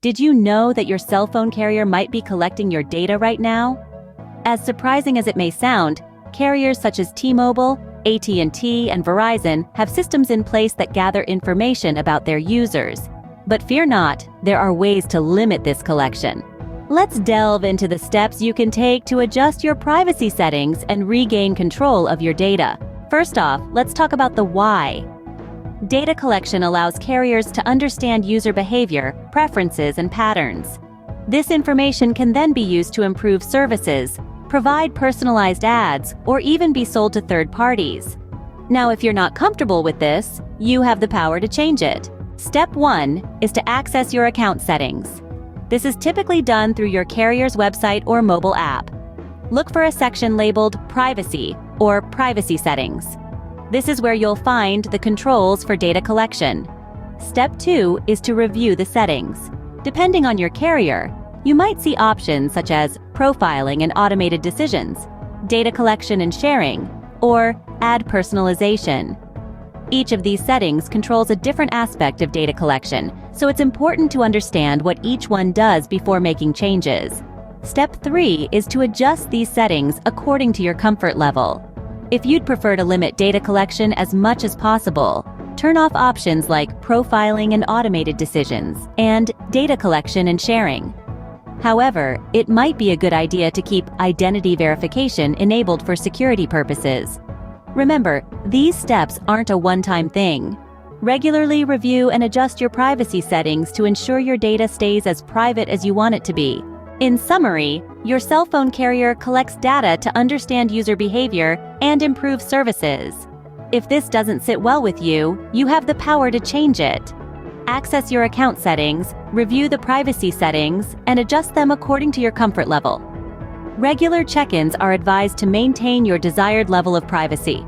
Did you know that your cell phone carrier might be collecting your data right now? As surprising as it may sound, carriers such as T-Mobile, AT&T, and Verizon have systems in place that gather information about their users. But fear not, there are ways to limit this collection. Let's delve into the steps you can take to adjust your privacy settings and regain control of your data. First off, let's talk about the why. Data collection allows carriers to understand user behavior, preferences, and patterns. This information can then be used to improve services, provide personalized ads, or even be sold to third parties. Now, if you're not comfortable with this, you have the power to change it. Step 1 is to access your account settings. This is typically done through your carrier's website or mobile app. Look for a section labeled Privacy or Privacy Settings. This is where you'll find the controls for data collection. Step 2 is to review the settings. Depending on your carrier, you might see options such as profiling and automated decisions, data collection and sharing, or ad personalization. Each of these settings controls a different aspect of data collection, so it's important to understand what each one does before making changes. Step 3 is to adjust these settings according to your comfort level. If you'd prefer to limit data collection as much as possible, turn off options like profiling and automated decisions, and data collection and sharing. However, it might be a good idea to keep identity verification enabled for security purposes. Remember, these steps aren't a one-time thing. Regularly review and adjust your privacy settings to ensure your data stays as private as you want it to be. In summary, your cell phone carrier collects data to understand user behavior and improve services. If this doesn't sit well with you, you have the power to change it. Access your account settings, review the privacy settings, and adjust them according to your comfort level. Regular check-ins are advised to maintain your desired level of privacy.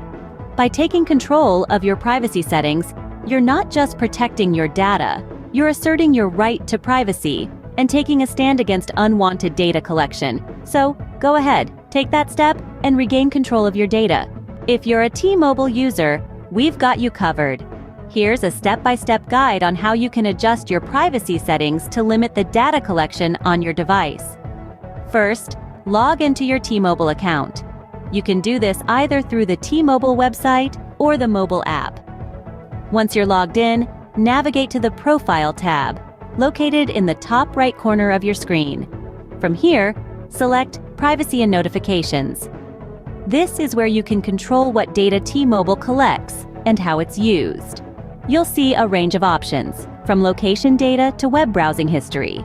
By taking control of your privacy settings, you're not just protecting your data, you're asserting your right to privacy and taking a stand against unwanted data collection. So, go ahead, take that step and regain control of your data. If you're a T-Mobile user, we've got you covered. Here's a step-by-step guide on how you can adjust your privacy settings to limit the data collection on your device. First, log into your T-Mobile account. You can do this either through the T-Mobile website or the mobile app. Once you're logged in, navigate to the Profile tab, located in the top right corner of your screen. From here, select Privacy and Notifications. This is where you can control what data T-Mobile collects and how it's used. You'll see a range of options, from location data to web browsing history.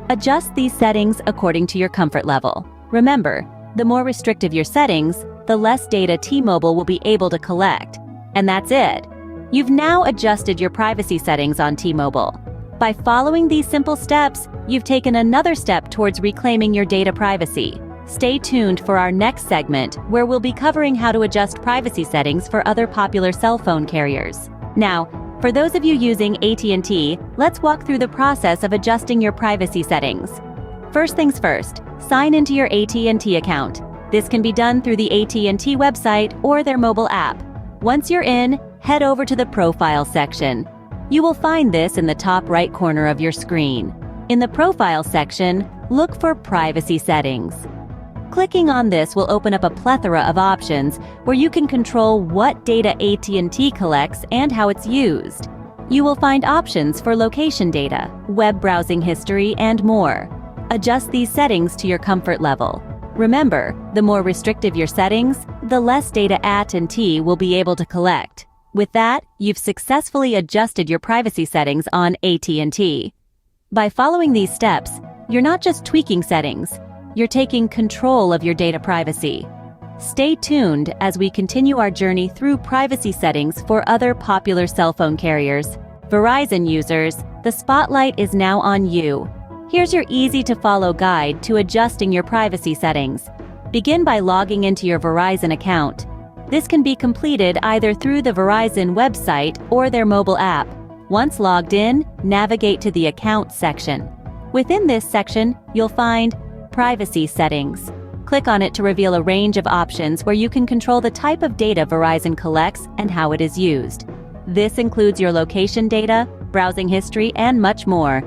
Adjust these settings according to your comfort level. Remember, the more restrictive your settings, the less data T-Mobile will be able to collect. And that's it. You've now adjusted your privacy settings on T-Mobile. By following these simple steps, you've taken another step towards reclaiming your data privacy. Stay tuned for our next segment, where we'll be covering how to adjust privacy settings for other popular cell phone carriers. Now, for those of you using AT&T, let's walk through the process of adjusting your privacy settings. First things first, sign into your AT&T account. This can be done through the AT&T website or their mobile app. Once you're in, head over to the Profile section. You will find this in the top right corner of your screen. In the Profile section, look for Privacy Settings. Clicking on this will open up a plethora of options where you can control what data AT&T collects and how it's used. You will find options for location data, web browsing history, and more. Adjust these settings to your comfort level. Remember, the more restrictive your settings, the less data AT&T will be able to collect. With that, you've successfully adjusted your privacy settings on AT&T. By following these steps, you're not just tweaking settings, you're taking control of your data privacy. Stay tuned as we continue our journey through privacy settings for other popular cell phone carriers. Verizon users, the spotlight is now on you. Here's your easy-to-follow guide to adjusting your privacy settings. Begin by logging into your Verizon account. This can be completed either through the Verizon website or their mobile app. Once logged in, navigate to the Account section. Within this section, you'll find Privacy Settings. Click on it to reveal a range of options where you can control the type of data Verizon collects and how it is used. This includes your location data, browsing history, and much more.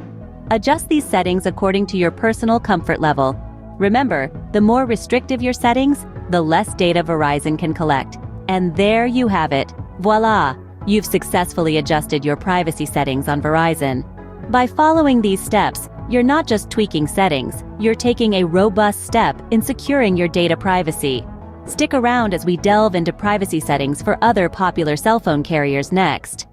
Adjust these settings according to your personal comfort level. Remember, the more restrictive your settings, the less data Verizon can collect. And there you have it. Voila! You've successfully adjusted your privacy settings on Verizon. By following these steps, you're not just tweaking settings, you're taking a robust step in securing your data privacy. Stick around as we delve into privacy settings for other popular cell phone carriers next.